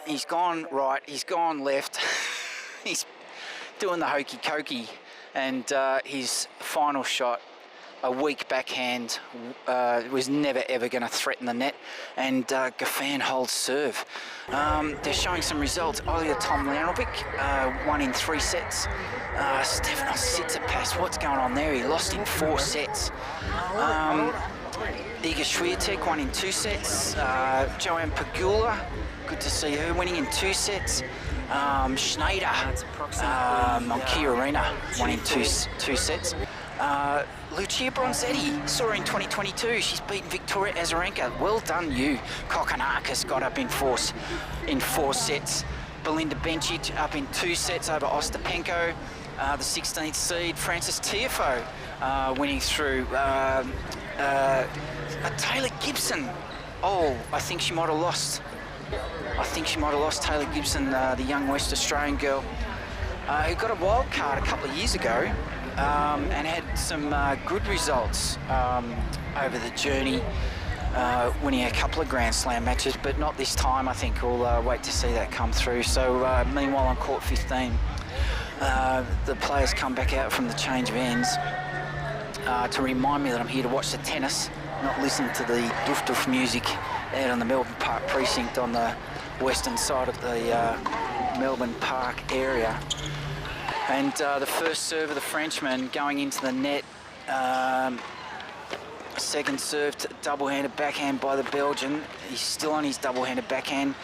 He's gone right, he's gone left. He's doing the hokey cokey, and his final shot, a weak backhand, was never ever going to threaten the net, and Goffin holds serve. They're showing some results. Ilya Tomljanovic won in 3 sets. Stefanos Tsitsipas, what's going on there? He lost in 4 sets. Iga Swiatek won in 2 sets. Joanne Pagula, good to see her winning in 2 sets. Schneider on Key Arena won in two sets. Lucia Bronzetti saw her in 2022. She's beaten Victoria Azarenka. Well done, you. Kokkinakis got up in 4 sets. Belinda Bencic up in 2 sets over Ostapenko. The 16th seed, Frances Tiafoe, winning through. Taylor Gibson. Oh, I think she might have lost. Taylor Gibson, the young West Australian girl, who got a wild card a couple of years ago, and had some good results over the journey, winning a couple of Grand Slam matches, but not this time. I think we'll wait to see that come through. So meanwhile on court 15, the players come back out from the change of ends to remind me that I'm here to watch the tennis, not listen to the doof music out on the Melbourne Park precinct on the western side of the Melbourne Park area. And the first serve of the Frenchman going into the net. Second serve to double-handed backhand by the Belgian. He's still on his double-handed backhand.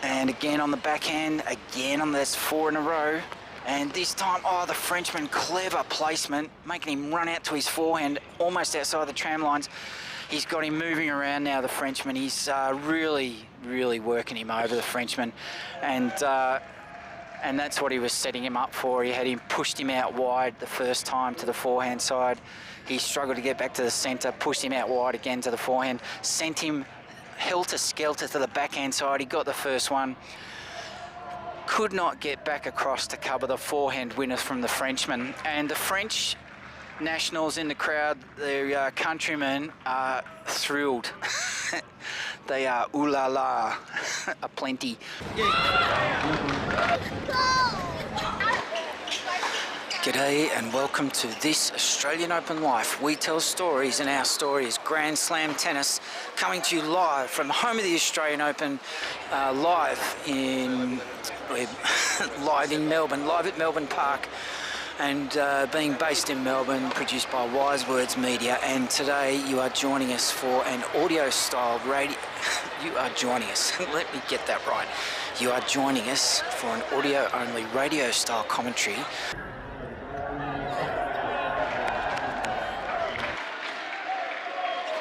And again on the backhand, again on this 4 in a row. And this time, oh, the Frenchman, clever placement, making him run out to his forehand, almost outside the tram lines. He's got him moving around now, the Frenchman. He's really working him over, the Frenchman. And that's what he was setting him up for. He had him pushed him out wide the first time to the forehand side. He struggled to get back to the centre, pushed him out wide again to the forehand, sent him helter-skelter to the backhand side. He got the first one. Could not get back across to cover the forehand winner from the Frenchman. And the French nationals in the crowd, their countrymen, are thrilled. They are ooh la la aplenty. G'day and welcome to this Australian Open Life. We tell stories, and our story is Grand Slam tennis, coming to you live from the home of the Australian Open, live in Melbourne, live at Melbourne Park, and being based in Melbourne, produced by Wise Words Media. And today you are joining us for an audio-style radio. You are joining us. Let me get that right. You are joining us for an audio-only radio-style commentary.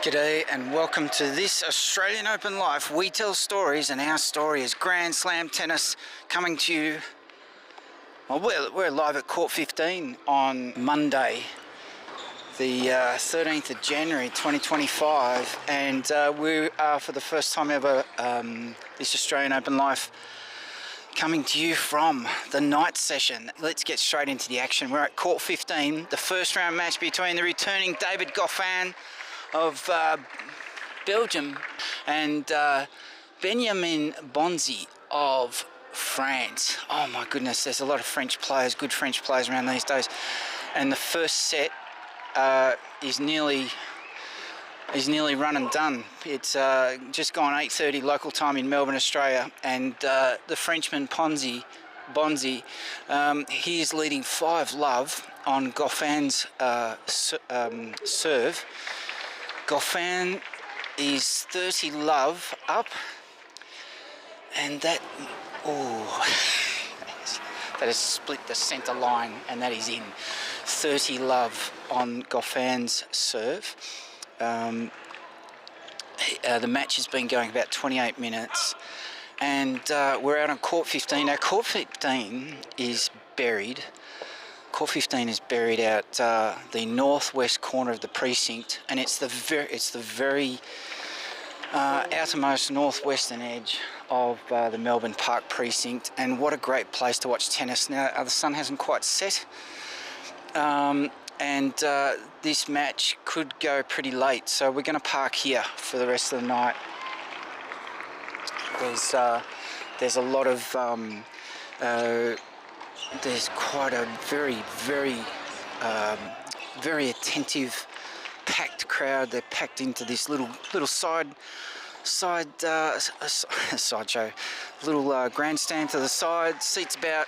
G'day and welcome to this Australian Open Life. We tell stories, and our story is Grand Slam tennis, coming to you. Well, we're live at Court 15 on Monday, the 13th of January 2025, and we are, for the first time ever, this Australian Open Life, coming to you from the night session. Let's get straight into the action. We're at Court 15, the first round match between the returning David Goffin of Belgium and Benjamin Bonzi of France. Oh my goodness, there's a lot of French players, good French players around these days. And the first set is nearly run and done. It's just gone 8:30 local time in Melbourne, Australia, and the Frenchman Bonzi, he is leading 5-love on Goffin's serve. Goffin is 30-love up, and that has split the centre line, and that is in. 30-love on Goffin's serve. The match has been going about 28 minutes, and we're out on Court 15. Now, Court 15 is buried. Court 15 is buried out the northwest corner of the precinct, and it's the very outermost northwestern edge of the Melbourne Park precinct. And what a great place to watch tennis. Now, the sun hasn't quite set, and this match could go pretty late, so we're going to park here for the rest of the night. There's a lot of there's quite a very attentive, packed crowd. They're packed into this little sideshow, little grandstand to the side. Seats about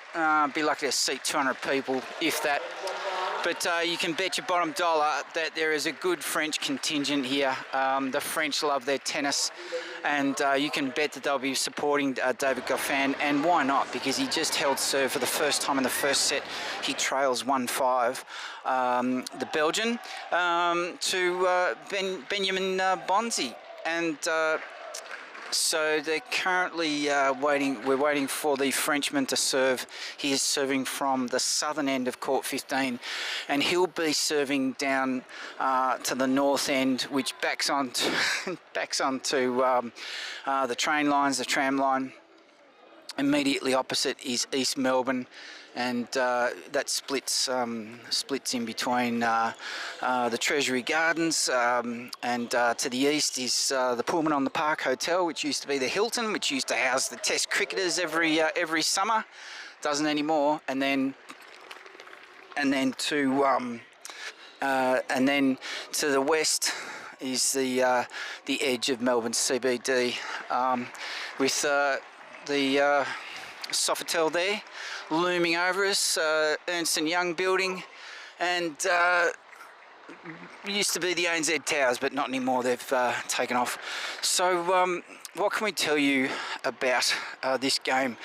be lucky to seat 200 people, if that. But you can bet your bottom dollar that there is a good French contingent here. The French love their tennis, and you can bet that they'll be supporting David Goffin, and why not? Because he just held serve for the first time in the first set. He trails 1-5, the Belgian, to Benjamin Bonzi, and so they're currently waiting. We're waiting for the Frenchman to serve. He is serving from the southern end of court 15, and he'll be serving down to the north end, which backs onto the train lines, the tram line. Immediately opposite is East Melbourne, and that splits in between the Treasury Gardens, and to the east is the MELBOURNE Park Hotel, which used to be the Hilton, which used to house the Test cricketers every summer. Doesn't anymore. And then to the west is the edge of Melbourne CBD, with the Sofitel there looming over us, Ernst & Young building, and used to be the ANZ Towers, but not anymore. They've taken off. So what can we tell you about this game?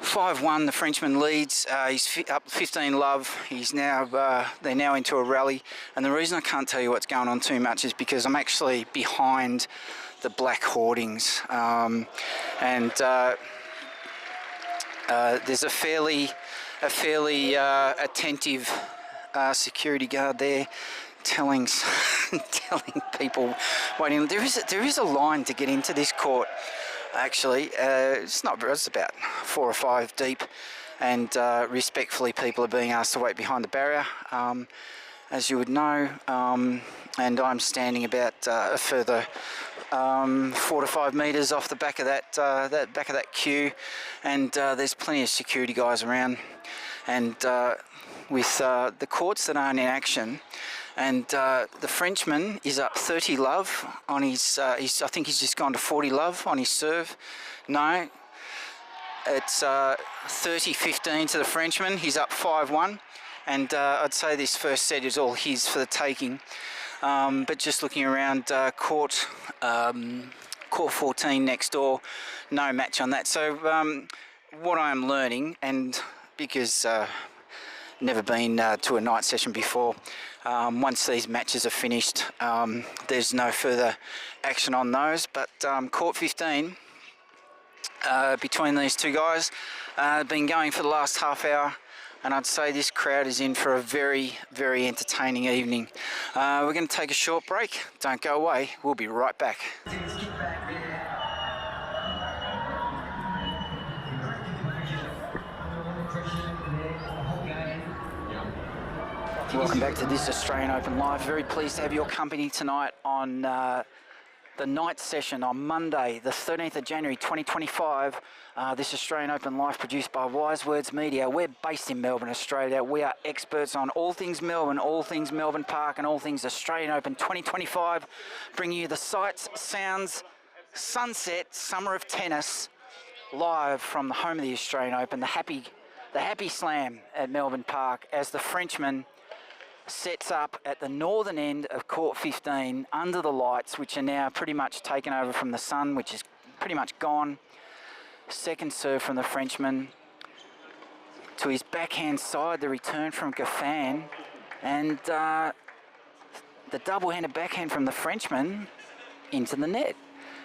5-1, the Frenchman leads. He's up 15 love. He's now they're now into a rally, and the reason I can't tell you what's going on too much is because I'm actually behind the black hoardings, and there's a fairly attentive security guard there, telling people waiting. There is a line to get into this court. Actually, it's about 4 or 5 deep, and respectfully, people are being asked to wait behind the barrier, as you would know. And I'm standing about a further 4 to 5 meters off the back of that queue, and there's plenty of security guys around, and with the courts that aren't in action. And the Frenchman is up 30 love on his, I think he's just gone to 40 love on his serve. No, it's 30-15 to the Frenchman. He's up 5-1, and I'd say this first set is all his for the taking. But just looking around court 14 next door, no match on that. So what I am learning, and because never been to a night session before, once these matches are finished, there's no further action on those. But court 15 between these two guys been going for the last half hour, and I'd say this crowd is in for a very, very entertaining evening. We're going to take a short break. Don't go away. We'll be right back. Welcome back to this Australian Open Live. Very pleased to have your company tonight on the night session on Monday, the 13th of January 2025. This Australian Open Live produced by Wise Words Media. We're based in Melbourne, Australia. We are experts on all things Melbourne, all things Melbourne Park, and all things Australian Open 2025. Bringing you the sights, sounds, sunset, summer of tennis, live from the home of the Australian Open, the happy slam at Melbourne Park, as the Frenchman sets up at the northern end of court 15 under the lights, which are now pretty much taken over from the sun, which is pretty much gone. Second serve from the Frenchman to his backhand side, the return from Goffin, and the double-handed backhand from the Frenchman into the net,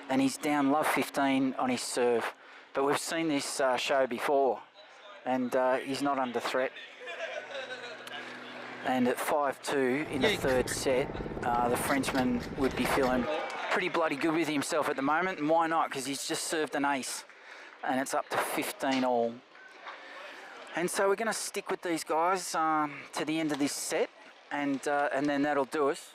and he's down love 15 on his serve. But we've seen this show before, and he's not under threat. And at 5-2 in the third set, the Frenchman would be feeling pretty bloody good with himself at the moment. And why not? Because he's just served an ace, and it's up to 15 all. And so we're going to stick with these guys to the end of this set, and then that'll do us.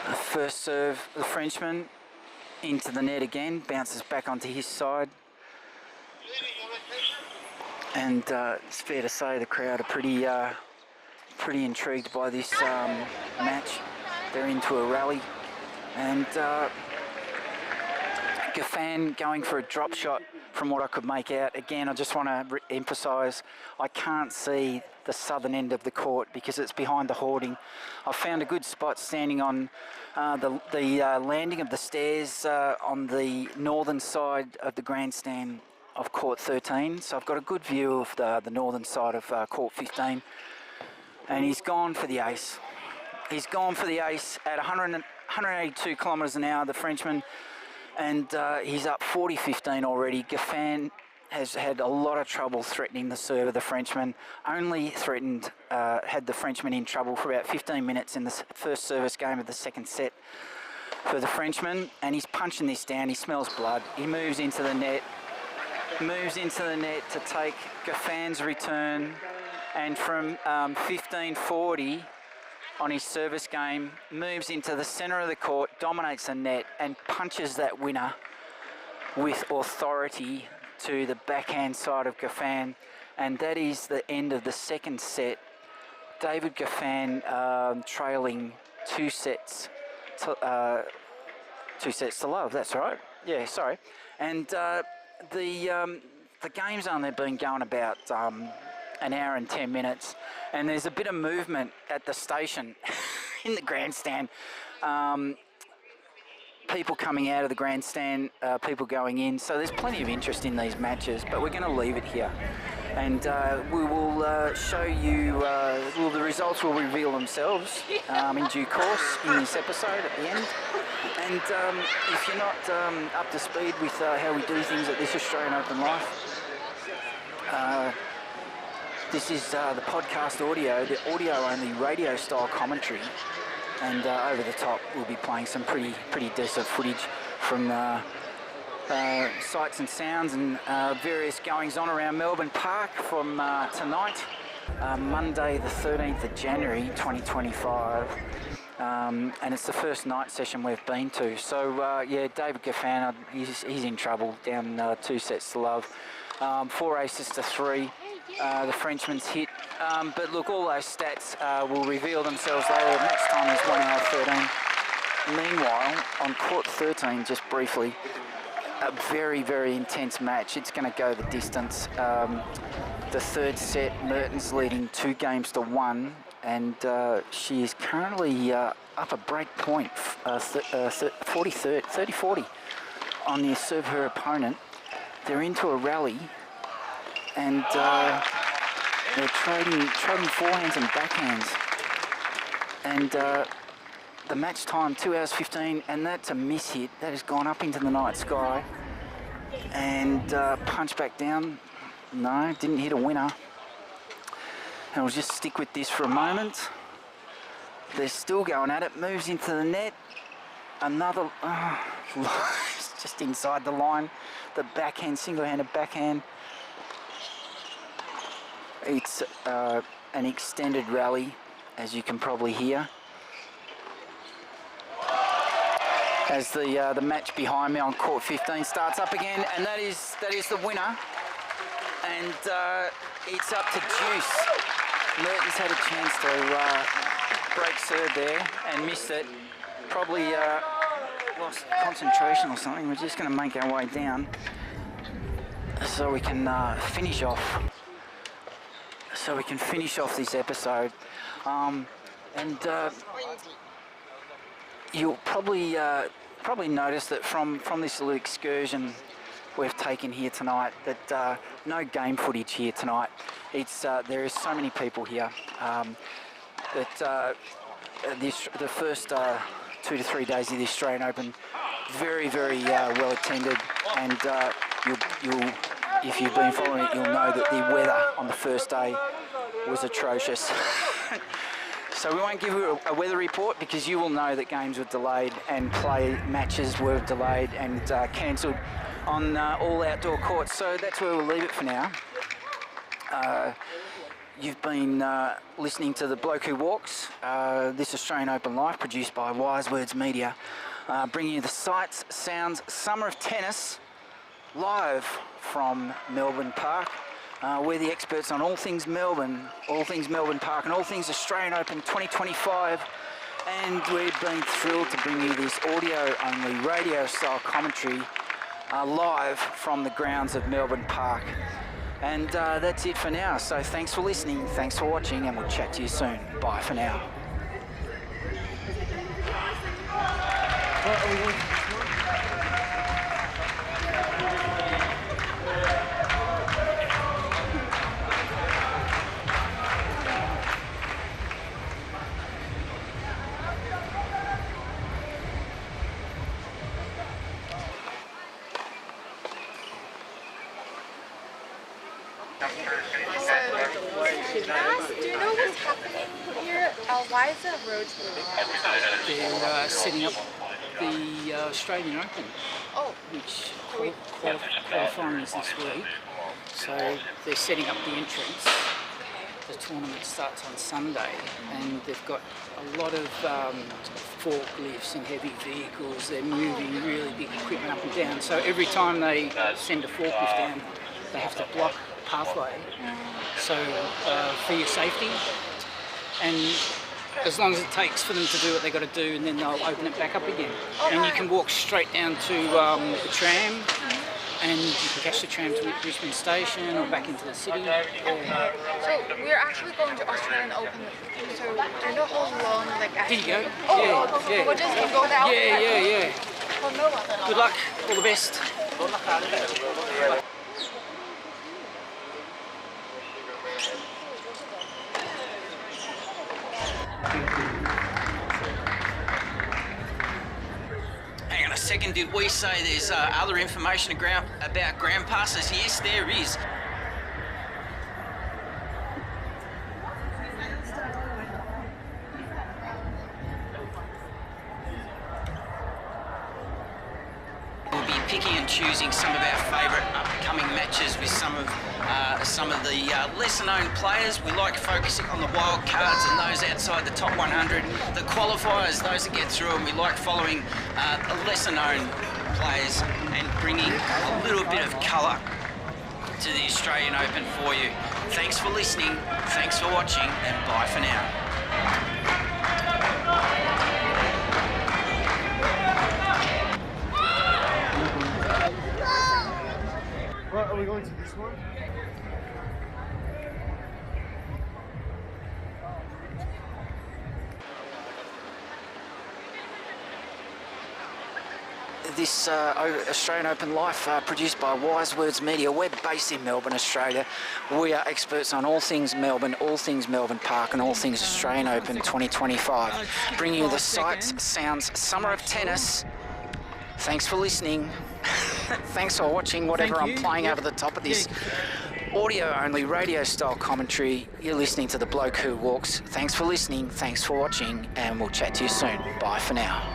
The first serve, the Frenchman into the net again, bounces back onto his side. And it's fair to say the crowd are pretty intrigued by this match. They're into a rally, and Goffin going for a drop shot from what I could make out. Again, I just want to emphasise, I can't see the southern end of the court because it's behind the hoarding. I found a good spot standing on the landing of the stairs on the northern side of the grandstand of court 13, so I've got a good view of the northern side of court 15, and he's gone for the ace. He's gone for the ace at 182 kilometres an hour, the Frenchman, and he's up 40-15 already. Goffin has had a lot of trouble threatening the serve of the Frenchman. Only threatened, had the Frenchman in trouble for about 15 minutes in the first service game of the second set for the Frenchman, and he's punching this down. He smells blood. He moves into the net to take Goffin's return, and from 15-40 on his service game, moves into the centre of the court, dominates the net and punches that winner with authority to the backhand side of Goffin, and that is the end of the second set. David Goffin trailing 2 sets to 2 sets to love. That's right. Yeah, sorry. And the game's only been going about an hour and 10 minutes, and there's a bit of movement at the station in the grandstand. People coming out of the grandstand, people going in, so there's plenty of interest in these matches, but we're going to leave it here, and we will show you, well, the results will reveal themselves in due course in this episode at the end. And if you're not up to speed with how we do things at this Australian Open Life, this is the podcast audio, the audio-only radio-style commentary, and over the top we'll be playing some pretty decent footage from sights and sounds and various goings-on around Melbourne Park from tonight, Monday the 13th of January 2025. And it's the first night session we've been to. So yeah, David Goffin, he's in trouble, down 2 sets to love, 4 aces to 3. The Frenchman's hit, but look, all those stats will reveal themselves later. Match time is 1 hour 13. Meanwhile, on court 13, just briefly, a very intense match. It's going to go the distance. The third set, Mertens leading 2-1, and she is currently up a break point, 30-40 on the serve her opponent. They're into a rally, and they're trading forehands and backhands, and the match time 2 hours 15, and that's a miss hit that has gone up into the night sky and punched back down. No, didn't hit a winner, and we'll just stick with this for a moment. They're still going at it. Moves into the net, another just inside the line. The backhand, single-handed backhand. It's an extended rally, as you can probably hear. As the match behind me on court 15 starts up again, and that is the winner. And it's up to deuce. Mertens had a chance to break serve there and missed it. Probably lost concentration or something. We're just going to make our way down so we can finish off. So we can finish off this episode, and you'll probably notice that from this little excursion we've taken here tonight, that no game footage here tonight. It's there is so many people here that the first 2 to 3 days of the Australian Open, very well attended, and you'll if you've been following it, you'll know that the weather on the first day was atrocious. So we won't give you a weather report, because you will know that games were delayed and matches were delayed and cancelled on all outdoor courts. So that's where we'll leave it for now. You've been listening to The Bloke Who Walks, this Australian Open Life, produced by Wise Words Media, bringing you the sights, sounds, summer of tennis, live from Melbourne Park. We're the experts on all things Melbourne Park, and all things Australian Open 2025. And we've been thrilled to bring you this audio-only radio-style commentary live from the grounds of Melbourne Park. And that's it for now. So thanks for listening, thanks for watching, and we'll chat to you soon. Bye for now. Do you know what's happening here? Why is the road blue? They're setting up the Australian Open, which qualifying is this week. So they're setting up the entrance. The tournament starts on Sunday, and they've got a lot of forklifts and heavy vehicles. They're moving really big equipment up and down. So every time they send a forklift down, they have to block pathway. So for your safety, and as long as it takes for them to do what they've got to do, and then they'll open it back up again. And you can walk straight down to the tram, and you can catch the tram to Richmond Station or back into the city. Okay. So we're actually going to Australian Open. So do you know how long, like? Here you go. Yeah. We'll just go down. Yeah. Good luck. All the best. Hang on a second, did we say there's other information about ground passes? Yes, there is. We'll be picking and choosing some of our favourite upcoming matches with some of the lesser-known players. We like focusing on the wildcards and those outside the top 100, the qualifiers, those that get through, and we like following the lesser-known players and bringing a little bit of colour to the Australian Open for you. Thanks for listening, thanks for watching, and bye for now. Right, are we going to this one? This Australian Open Life produced by Wise Words Media. We're based in Melbourne, Australia. We are experts on all things Melbourne Park, and all things Australian Open 2025. Bringing you the sights, sounds, summer of tennis. Thanks for listening. Thanks for watching whatever I'm playing over the top of this audio-only radio-style commentary. You're listening to The Bloke Who Walks. Thanks for listening, thanks for watching, and we'll chat to you soon. Bye for now.